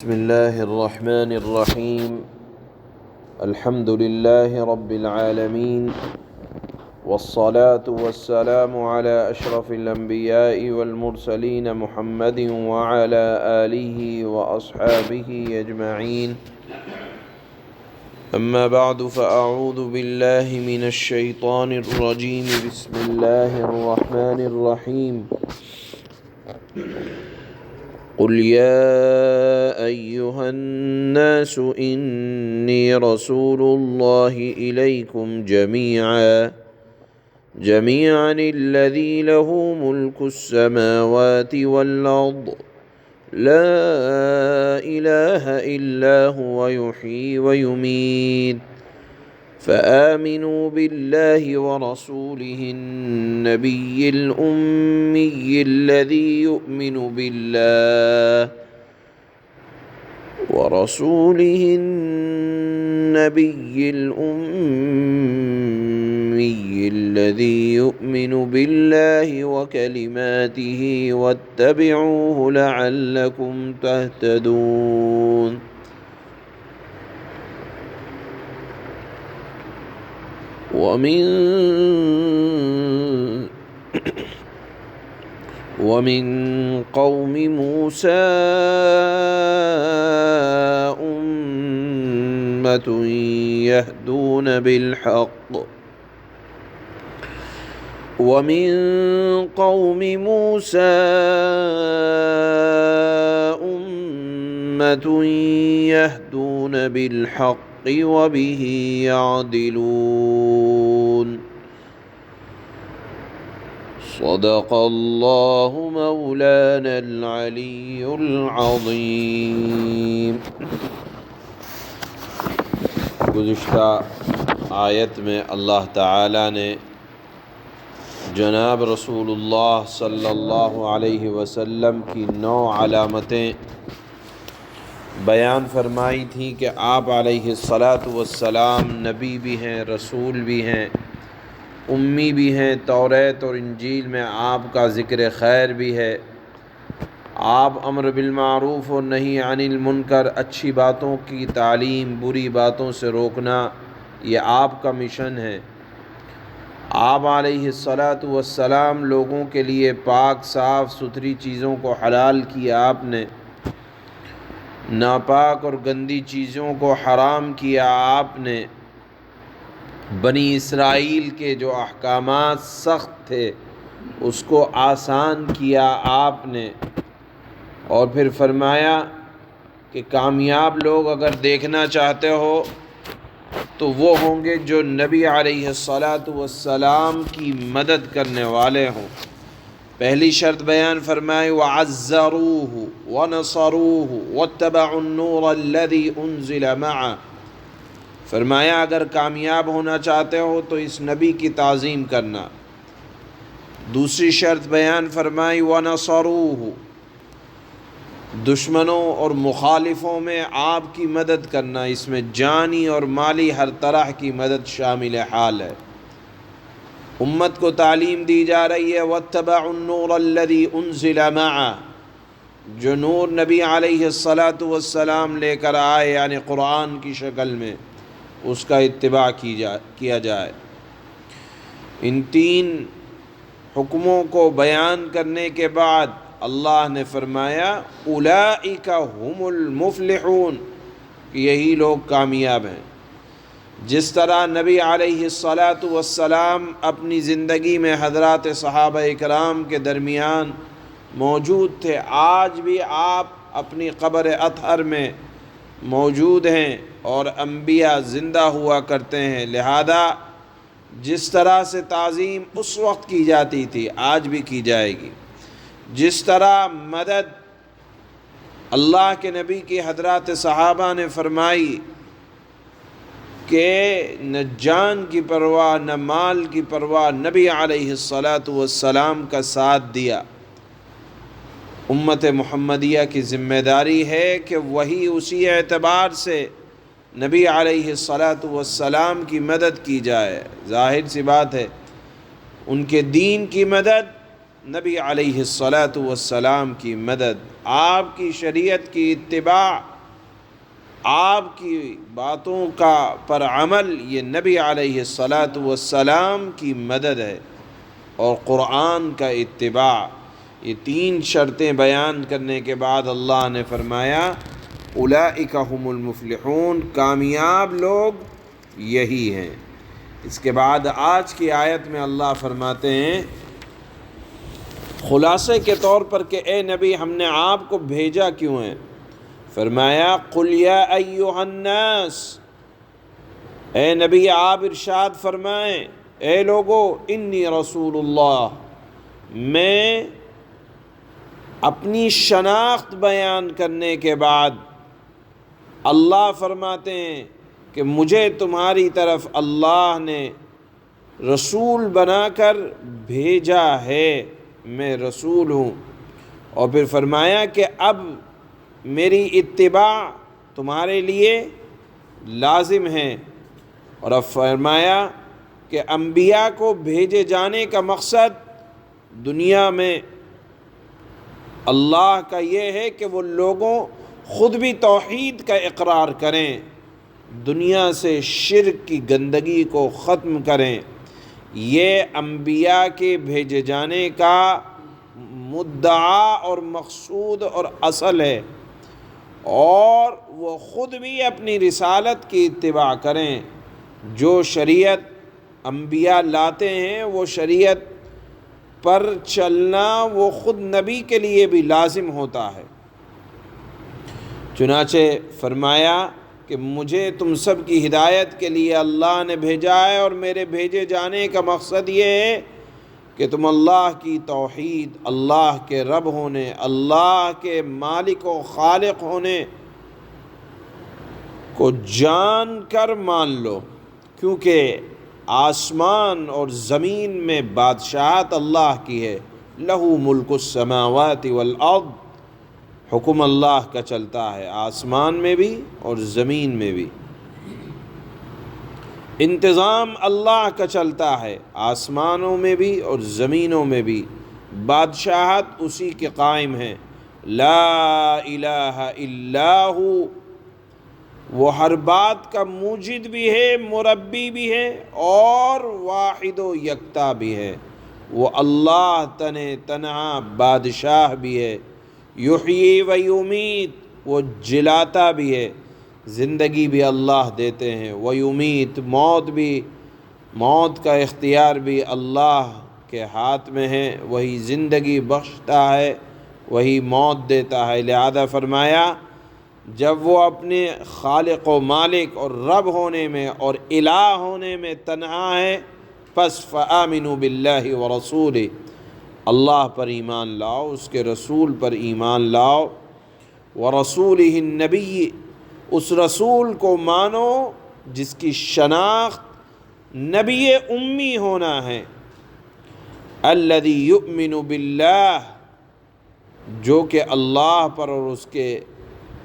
بسم الله الرحمن الرحيم. الحمد لله رب العالمين، والصلاة والسلام على أشرف الأنبياء والمرسلين محمد وعلى آله وأصحابه أجمعين. أما بعد، فأعوذ بالله من الشيطان الرجيم. بسم الله الرحمن الرحيم. قل يا أيها الناس إني رسول الله إليكم جميعا الذي له ملك السماوات والأرض لا إله إلا هو يحيي ويميت فآمنوا بالله ورسوله النبي الأمي الذي يؤمن بالله وكلماته واتبعوه لعلكم تهتدون. ومن قوم موسى أمة يهدون بالحق وبه يعدلون. صدق اللہ مولانا العلی العظیم. گزشتہ آیت میں اللہ تعالیٰ نے جناب رسول اللہ صلی اللہ علیہ وسلم کی 9 علامتیں بیان فرمائی تھیں کہ آپ علیہ الصلاۃ نبی بھی ہیں، رسول بھی ہیں، امی بھی ہیں. توریت اور انجیل میں آپ کا ذکر خیر بھی ہے. آپ امر بالمعروف و نہی عن المنکر، اچھی باتوں کی تعلیم، بری باتوں سے روکنا، یہ آپ کا مشن ہے. آپ علیہ السلام لوگوں کے لیے پاک صاف ستھری چیزوں کو حلال کیا آپ نے، ناپاک اور گندی چیزوں کو حرام کیا آپ نے. بنی اسرائیل کے جو احکامات سخت تھے اس کو آسان کیا آپ نے. اور پھر فرمایا کہ کامیاب لوگ اگر دیکھنا چاہتے ہو تو وہ ہوں گے جو نبی علیہ السلام کی مدد کرنے والے ہوں. پہلی شرط بیان فرمائی وَعَزَّرُوهُ وَنَصَرُوهُ وَاتَّبَعُوا النُّورَ الَّذِي أُنزِلَ مَعَهُ. فرمایا اگر کامیاب ہونا چاہتے ہو تو اس نبی کی تعظیم کرنا. دوسری شرط بیان فرمائی وَنَصَرُوهُ، دشمنوں اور مخالفوں میں آپ کی مدد کرنا. اس میں جانی اور مالی ہر طرح کی مدد شامل حال ہے. امت کو تعلیم دی جا رہی ہے وَاتَّبَعُوا النُّورَ الَّذِي أُنزِلَ مَعَهُ، جو نور نبی علیہ السلام لے کر آئے، یعنی قرآن کی شکل میں، اس کا اتباع کیا جائے. ان 3 حکموں کو بیان کرنے کے بعد اللہ نے فرمایا اولئک هم المفلحون، کہ یہی لوگ کامیاب ہیں. جس طرح نبی علیہ السلام اپنی زندگی میں حضرات صحابہ اکرام کے درمیان موجود تھے، آج بھی آپ اپنی قبر اطہر میں موجود ہیں اور انبیاء زندہ ہوا کرتے ہیں. لہذا جس طرح سے تعظیم اس وقت کی جاتی تھی آج بھی کی جائے گی. جس طرح مدد اللہ کے نبی کی حضرات صحابہ نے فرمائی کہ نہ جان کی پرواہ نہ مال کی پرواہ، نبی علیہ السلام کا ساتھ دیا. امت محمدیہ کی ذمہ داری ہے کہ وہی اسی اعتبار سے نبی علیہ السلام کی مدد کی جائے. ظاہر سی بات ہے ان کے دین کی مدد، نبی علیہ السلام کی مدد. آپ کی شریعت کی اتباع، آپ کی باتوں کا پر عمل، یہ نبی علیہ الصلاۃ والسلام کی مدد ہے، اور قرآن کا اتباع۔ یہ تین شرطیں بیان کرنے کے بعد اللہ نے فرمایا اولئک هم المفلحون، کامیاب لوگ یہی ہیں۔ اس کے بعد آج کی آیت میں اللہ فرماتے ہیں خلاصے کے طور پر کہ اے نبی ہم نے آپ کو بھیجا کیوں ہے؟ فرمایا قل یا ایھا الناس، اے نبی آپ ارشاد فرمائیں اے لوگو انی رسول اللہ، میں اپنی شناخت بیان کرنے کے بعد اللہ فرماتے ہیں کہ مجھے تمہاری طرف اللہ نے رسول بنا کر بھیجا ہے، میں رسول ہوں۔ اور پھر فرمایا کہ اب میری اتباع تمہارے لیے لازم ہے، اور اب فرمایا کہ انبیاء کو بھیجے جانے کا مقصد دنیا میں اللہ کا یہ ہے کہ وہ لوگوں خود بھی توحید کا اقرار کریں، دنیا سے شرک کی گندگی کو ختم کریں۔ یہ انبیاء کے بھیجے جانے کا مدعا اور مقصود اور اصل ہے، اور وہ خود بھی اپنی رسالت کی اتباع کریں۔ جو شریعت انبیاء لاتے ہیں وہ شریعت پر چلنا وہ خود نبی کے لیے بھی لازم ہوتا ہے۔ چنانچہ فرمایا کہ مجھے تم سب کی ہدایت کے لیے اللہ نے بھیجا ہے، اور میرے بھیجے جانے کا مقصد یہ ہے کہ تم اللہ کی توحید، اللہ کے رب ہونے، اللہ کے مالک و خالق ہونے کو جان کر مان لو، کیونکہ آسمان اور زمین میں بادشاہت اللہ کی ہے، لہو ملک السماوات والارض، حکم اللہ کا چلتا ہے آسمان میں بھی اور زمین میں بھی، انتظام اللہ کا چلتا ہے آسمانوں میں بھی اور زمینوں میں بھی، بادشاہت اسی کے قائم ہے۔ لا الہ الا ہو، وہ ہر بات کا موجد بھی ہے، مربی بھی ہے، اور واحد و یکتا بھی ہے۔ وہ اللہ تنہا بادشاہ بھی ہے، یحیی و یمیت، وہ جلاتا بھی ہے، زندگی بھی اللہ دیتے ہیں، و یمیت، موت کا اختیار بھی اللہ کے ہاتھ میں ہے، وہی زندگی بخشتا ہے، وہی موت دیتا ہے۔ لہذا فرمایا جب وہ اپنے خالق و مالک اور رب ہونے میں اور الہ ہونے میں تنہا ہے، پس فآمنوا باللہ ورسولہ، اللہ پر ایمان لاؤ، اس کے رسول پر ایمان لاؤ، ورسولہ النبی، اس رسول کو مانو جس کی شناخت نبی امی ہونا ہے، الذی یؤمن باللہ، جو کہ اللہ پر اور اس کے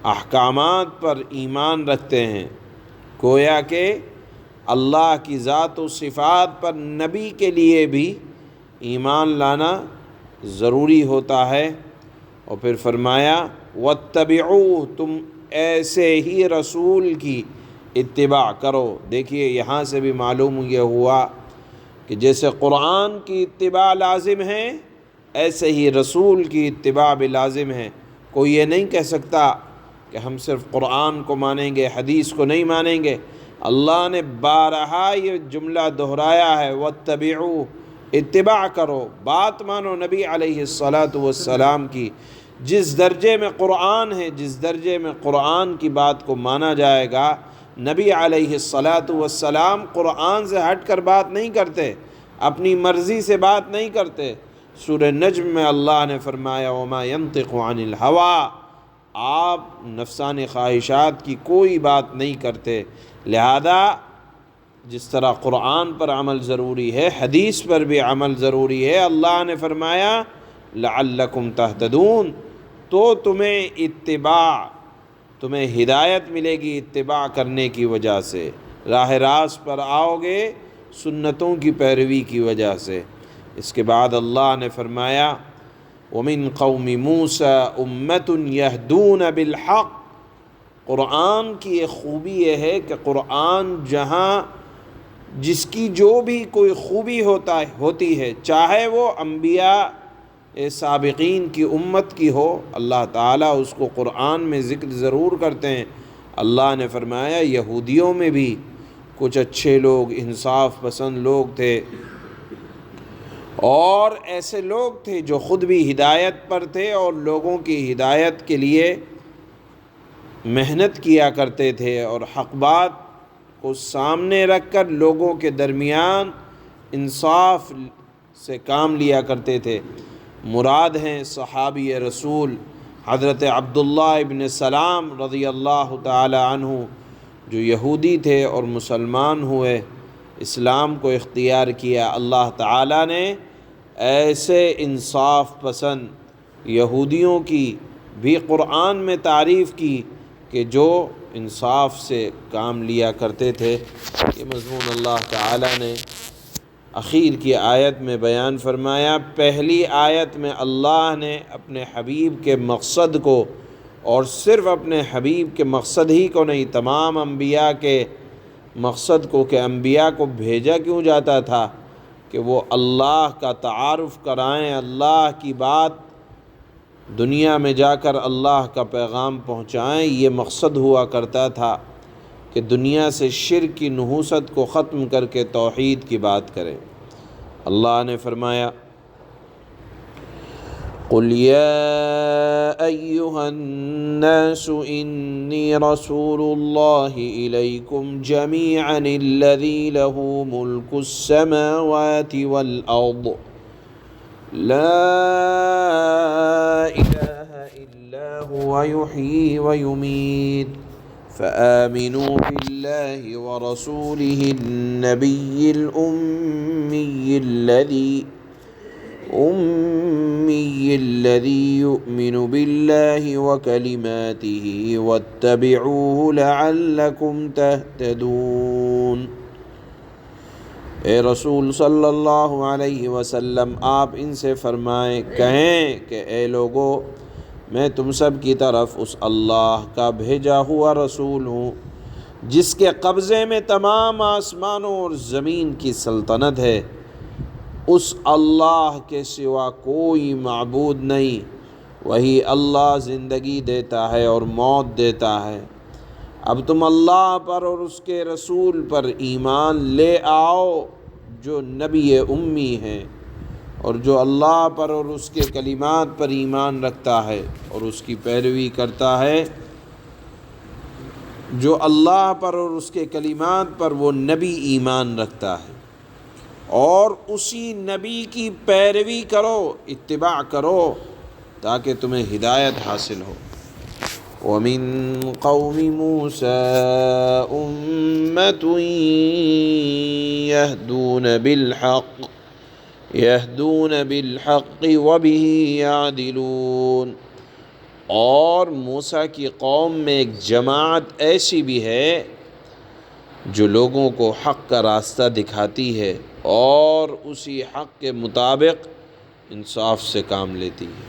احکامات پر ایمان رکھتے ہیں۔ گویا کہ اللہ کی ذات و صفات پر نبی کے لیے بھی ایمان لانا ضروری ہوتا ہے۔ اور پھر فرمایا واتبعوہ، تم ایسے ہی رسول کی اتباع کرو۔ دیکھیے یہاں سے بھی معلوم یہ ہوا کہ جیسے قرآن کی اتباع لازم ہے، ایسے ہی رسول کی اتباع بھی لازم ہے۔ کوئی یہ نہیں کہہ سکتا کہ ہم صرف قرآن کو مانیں گے، حدیث کو نہیں مانیں گے۔ اللہ نے بارہا یہ جملہ دہرایا ہے واتبعوہ، اتباع کرو، بات مانو نبی علیہ الصلاۃ والسلام کی۔ جس درجے میں قرآن ہے، جس درجے میں قرآن کی بات کو مانا جائے گا، نبی علیہ الصلاۃ والسلام قرآن سے ہٹ کر بات نہیں کرتے، اپنی مرضی سے بات نہیں کرتے۔ سورہ نجم میں اللہ نے فرمایا وما ينطق عن الهوى، آپ نفسانی خواہشات کی کوئی بات نہیں کرتے۔ لہذا جس طرح قرآن پر عمل ضروری ہے، حدیث پر بھی عمل ضروری ہے۔ اللہ نے فرمایا لعلکم تہتدون، تو تمہیں ہدایت ملے گی اتباع کرنے کی وجہ سے، راہ راست پر آؤ گے سنتوں کی پیروی کی وجہ سے۔ اس کے بعد اللہ نے فرمایا ومن قوم موسیٰ امۃ یہدون بالحق۔ قرآن کی ایک خوبی یہ ہے کہ قرآن جہاں جس کی جو بھی کوئی خوبی ہوتی ہے، چاہے وہ انبیاء سابقین کی امت کی ہو، اللہ تعالیٰ اس کو قرآن میں ذکر ضرور کرتے ہیں۔ اللہ نے فرمایا یہودیوں میں بھی کچھ اچھے لوگ، انصاف پسند لوگ تھے، اور ایسے لوگ تھے جو خود بھی ہدایت پر تھے اور لوگوں کی ہدایت کے لیے محنت کیا کرتے تھے، اور حق بات کو سامنے رکھ کر لوگوں کے درمیان انصاف سے کام لیا کرتے تھے۔ مراد ہیں صحابی رسول حضرت عبداللہ ابن سلام رضی اللہ تعالی عنہ، جو یہودی تھے اور مسلمان ہوئے، اسلام کو اختیار کیا۔ اللہ تعالیٰ نے ایسے انصاف پسند یہودیوں کی بھی قرآن میں تعریف کی کہ جو انصاف سے کام لیا کرتے تھے۔ یہ مضمون اللہ تعالیٰ نے اخیر کی آیت میں بیان فرمایا۔ پہلی آیت میں اللہ نے اپنے حبیب کے مقصد کو، اور صرف اپنے حبیب کے مقصد ہی کو نہیں، تمام انبیاء کے مقصد کو، کہ انبیاء کو بھیجا کیوں جاتا تھا کہ وہ اللہ کا تعارف کرائیں، اللہ کی بات دنیا میں جا کر اللہ کا پیغام پہنچائیں۔ یہ مقصد ہوا کرتا تھا کہ دنیا سے شرک کی نحوست کو ختم کر کے توحید کی بات کریں۔ اللہ نے فرمایا قُلْ يَا أَيُّهَا النَّاسُ إِنِّي رَسُولُ اللَّهِ إِلَيْكُمْ جَمِيعًا الَّذِي لَهُ مُلْكُ السَّمَاوَاتِ وَالْأَرْضِ لَا إِلَٰهَ إِلَّا هُوَ يُحْيِي وَيُمِيتُ فَآمِنُوا بِاللَّهِ وَرَسُولِهِ النَّبِيِّ الْأُمِّيِّ الَّذِي يُؤْمِنُ بِاللَّهِ وَكَلِمَاتِهِ وَاتَّبِعُوهُ لَعَلَّكُمْ تَهْتَدُونَ۔ اے رسول صلی اللہ علیہ وسلم، آپ ان سے فرمائیں، کہیں کہ اے لوگو، میں تم سب کی طرف اس اللہ کا بھیجا ہوا رسول ہوں جس کے قبضے میں تمام آسمانوں اور زمین کی سلطنت ہے۔ اس اللہ کے سوا کوئی معبود نہیں، وہی اللہ زندگی دیتا ہے اور موت دیتا ہے۔ اب تم اللہ پر اور اس کے رسول پر ایمان لے آؤ جو نبی امی ہیں، اور جو اللہ پر اور اس کے کلمات پر ایمان رکھتا ہے اور اس کی پیروی کرتا ہے۔ جو اللہ پر اور اس کے کلمات پر وہ نبی ایمان رکھتا ہے، اور اسی نبی کی پیروی کرو، اتباع کرو، تاکہ تمہیں ہدایت حاصل ہو۔ وَمِن قَوْمِ مُوسَىٰ أُمَّةٌ يَهْدُونَ بِالْحَقِّ وَبِهِ يَعْدِلُونَ۔ اور موسیٰ کی قوم میں ایک جماعت ایسی بھی ہے جو لوگوں کو حق کا راستہ دکھاتی ہے اور اسی حق کے مطابق انصاف سے کام لیتی ہے۔